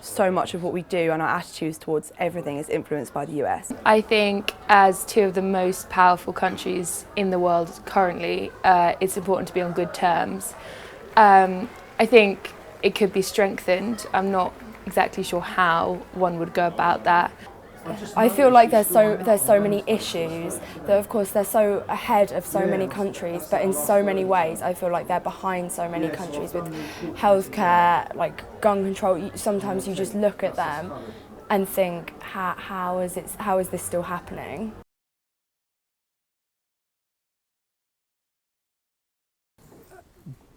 so much of what we do and our attitudes towards everything is influenced by the US. I think as two of the most powerful countries in the world currently, it's important to be on good terms. I think it could be strengthened. I'm not exactly sure how one would go about that. I feel like there's so many issues that, of course, they're so ahead of so many countries, but in so many ways I feel like they're behind so many countries with healthcare, like gun control. Sometimes you just look at them and think, how is this still happening?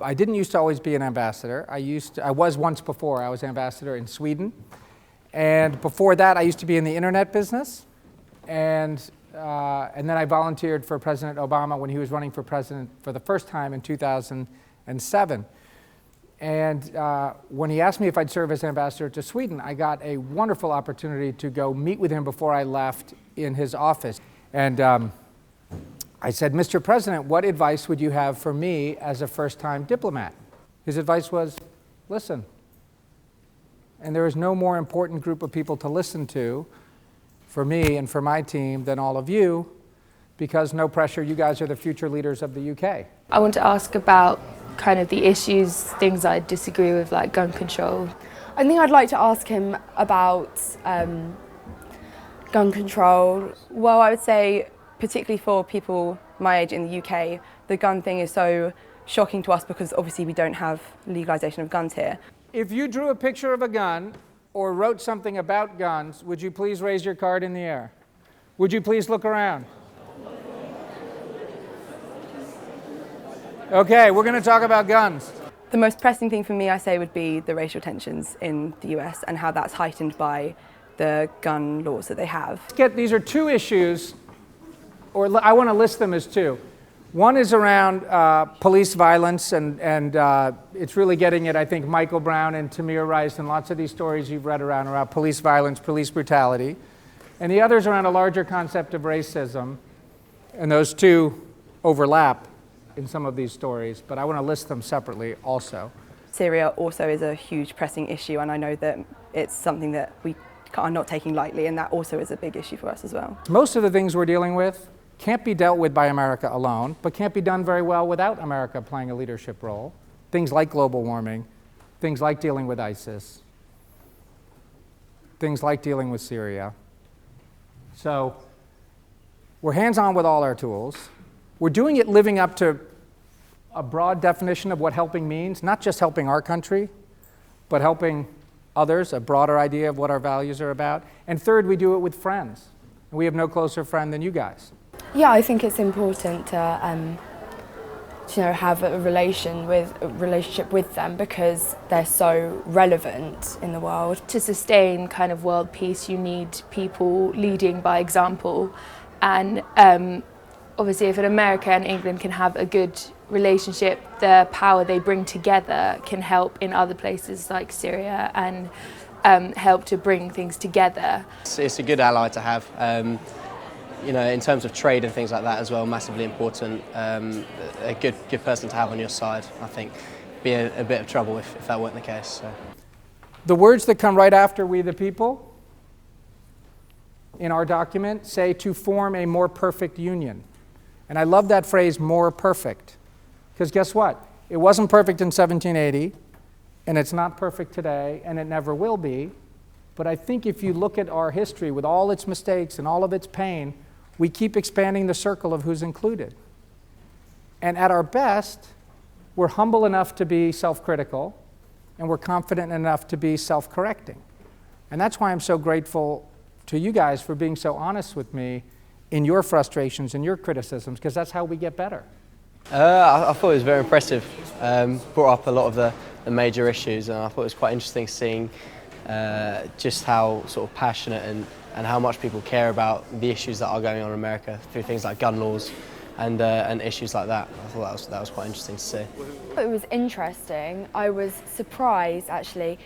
I didn't used to always be an ambassador. I was once before. I was ambassador in Sweden. And before that, I used to be in the internet business. And then I volunteered for President Obama when he was running for president for the first time in 2007. And when he asked me if I'd serve as ambassador to Sweden, I got a wonderful opportunity to go meet with him before I left in his office. And I said, Mr. President, what advice would you have for me as a first-time diplomat? His advice was, listen. And there is no more important group of people to listen to for me and for my team than all of you, because no pressure, you guys are the future leaders of the UK. I want to ask about kind of the issues, things I disagree with, like gun control. I think I'd like to ask him about gun control. Well, I would say, particularly for people my age in the UK, the gun thing is so shocking to us because obviously we don't have legalisation of guns here. If you drew a picture of a gun or wrote something about guns, would you please raise your card in the air? Would you please look around? Okay, we're going to talk about guns. The most pressing thing for me, I say, would be the racial tensions in the US and how that's heightened by the gun laws that they have. These are two issues, or I want to list them as two. One is around police violence, and it's really getting at, I think, Michael Brown and Tamir Rice and lots of these stories you've read around police violence, police brutality. And the other is around a larger concept of racism, and those two overlap in some of these stories, but I want to list them separately also. Syria also is a huge pressing issue, and I know that it's something that we are not taking lightly, and that also is a big issue for us as well. Most of the things we're dealing with can't be dealt with by America alone, but can't be done very well without America playing a leadership role. Things like global warming, things like dealing with ISIS, things like dealing with Syria. So we're hands-on with all our tools. We're doing it living up to a broad definition of what helping means, not just helping our country, but helping others, a broader idea of what our values are about. And third, we do it with friends. We have no closer friend than you guys. Yeah, I think it's important to have a relationship with them because they're so relevant in the world. To sustain kind of world peace, you need people leading by example, and obviously if America and England can have a good relationship, the power they bring together can help in other places like Syria and help to bring things together. It's a good ally to have. In terms of trade and things like that as well, massively important. A good person to have on your side, I think. Be a bit of trouble if that weren't the case. So. The words that come right after "we the people" in our document say to form a more perfect union. And I love that phrase, more perfect, because guess what? It wasn't perfect in 1780, and it's not perfect today, and it never will be. But I think if you look at our history with all its mistakes and all of its pain, we keep expanding the circle of who's included. And at our best, we're humble enough to be self-critical, and we're confident enough to be self-correcting. And that's why I'm so grateful to you guys for being so honest with me in your frustrations and your criticisms, because that's how we get better. I thought it was very impressive. Brought up a lot of the major issues, and I thought it was quite interesting seeing just how sort of passionate and how much people care about the issues that are going on in America through things like gun laws and issues like that. I thought that was quite interesting to see. It was interesting. I was surprised, actually,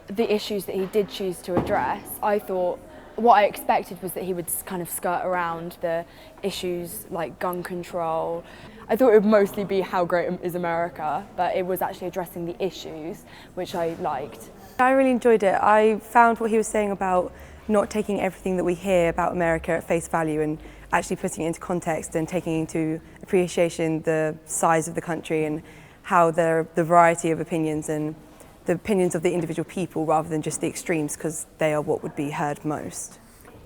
the issues that he did choose to address. I thought what I expected was that he would kind of skirt around the issues like gun control. I thought it would mostly be how great is America, but it was actually addressing the issues, which I liked. I really enjoyed it. I found what he was saying about not taking everything that we hear about America at face value and actually putting it into context and taking into appreciation the size of the country and how the variety of opinions and the opinions of the individual people rather than just the extremes, because they are what would be heard most.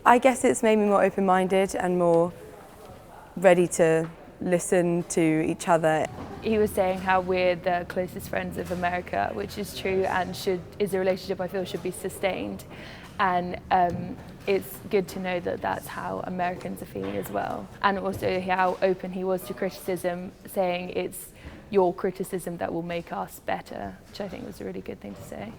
I guess it's made me more open-minded and more ready to listen to each other. He was saying how we're the closest friends of America, which is true and is a relationship I feel should be sustained. And it's good to know that that's how Americans are feeling as well. And also how open he was to criticism, saying it's your criticism that will make us better, which I think was a really good thing to say.